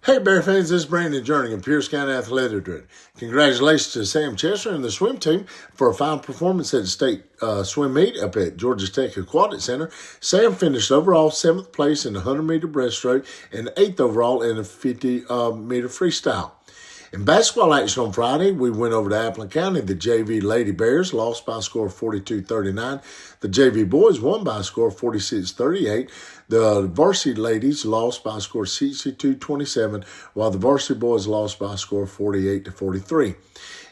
Hey Bear fans, this is Brandon Jernigan, Pierce County Athletic Director. Congratulations to Sam Chester and the swim team for a fine performance at the state swim meet up at Georgia Tech Aquatic Center. Sam finished overall 7th place in the 100-meter breaststroke and 8th overall in the 50-meter freestyle. In basketball action on Friday, we went over to Appleton County. The JV Lady Bears lost by a score of 42-39. The JV Boys won by a score of 46-38. The varsity ladies lost by a score of 62-27, while the varsity boys lost by a score of 48-43.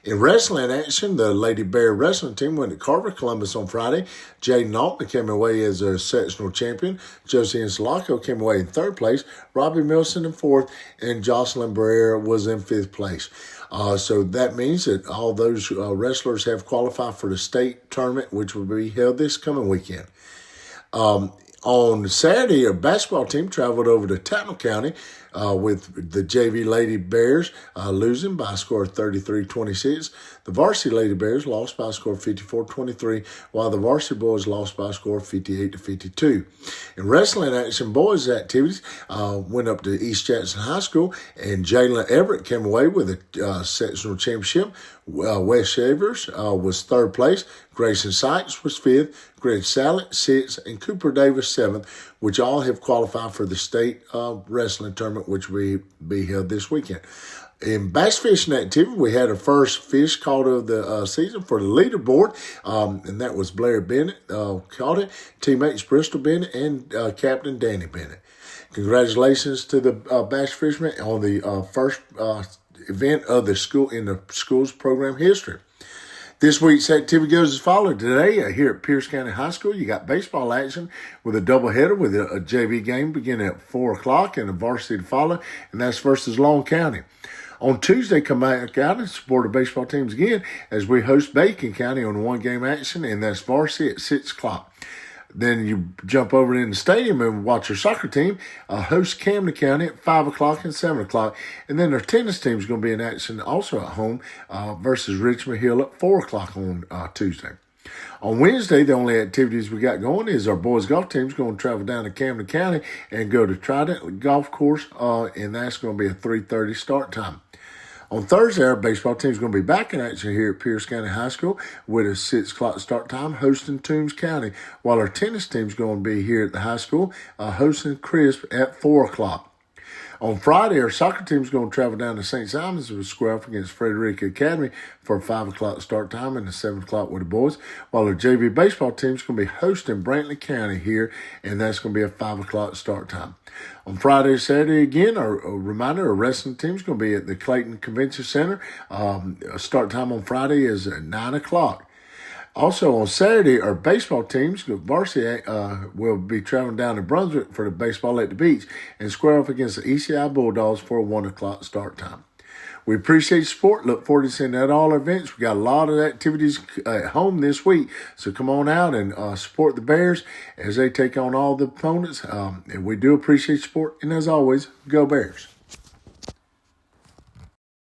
In wrestling action, the Lady Bear wrestling team went to Carver, Columbus on Friday. Jaden Altman came away as a sectional champion. Josie Insulaco came away in 3rd place. Robbie Milson in 4th, and Jocelyn Barrera was in 5th place. So that means that all those wrestlers have qualified for the state tournament, which will be held this coming weekend. On Saturday, a basketball team traveled over to Tatnall County with the JV Lady Bears losing by a score of 33-26. The varsity Lady Bears lost by a score of 54-23, while the varsity boys lost by a score of 58-52. In wrestling action, boys activities went up to East Jackson High School, and Jalen Everett came away with a sectional championship. Wes Shavers was 3rd place. Grayson Sykes was 5th. Greg Sallet 6th, and Cooper Davis 7th, which all have qualified for the state wrestling tournament, which will be held this weekend. In bass fishing activity, we had our first fish caught of the season for the leaderboard, and that was Blair Bennett caught it, teammates Bristol Bennett, and Captain Danny Bennett. Congratulations to the bass fishermen on the first event of the school in the school's program history. This week's activity goes as follows. Today, here at Pierce County High School, you got baseball action with a doubleheader with a JV game beginning at 4 o'clock and a varsity to follow, and that's versus Long County. On Tuesday, come back out and support the baseball teams again as we host Bacon County on one-game action, and that's varsity at 6 o'clock. Then you jump over in the stadium and watch your soccer team host Camden County at 5 o'clock and 7 o'clock. And then their tennis team is going to be in action also at home versus Richmond Hill at 4 o'clock on Tuesday. On Wednesday, the only activities we got going is our boys golf team is going to travel down to Camden County and go to Trident Golf Course, and that's going to be a 3:30 start time. On Thursday, our baseball team is going to be back in action here at Pierce County High School with a 6 o'clock start time hosting Toombs County, while our tennis team is going to be here at the high school hosting Crisp at 4 o'clock. On Friday, our soccer team is going to travel down to St. Simon's and square off against Frederica Academy for a 5 o'clock start time and a 7 o'clock with the boys, while our JV baseball team is going to be hosting Brantley County here, and that's going to be a 5 o'clock start time. On Friday and Saturday, again, a reminder, our wrestling team is going to be at the Clayton Convention Center. Start time on Friday is at 9 o'clock. Also on Saturday, our baseball teams, varsity, will be traveling down to Brunswick for the baseball at the beach and square off against the ECI Bulldogs for a 1 o'clock start time. We appreciate your support. Look forward to seeing that at all our events. We got a lot of activities at home this week, so come on out and support the Bears as they take on all the opponents. And we do appreciate your support. And as always, go Bears.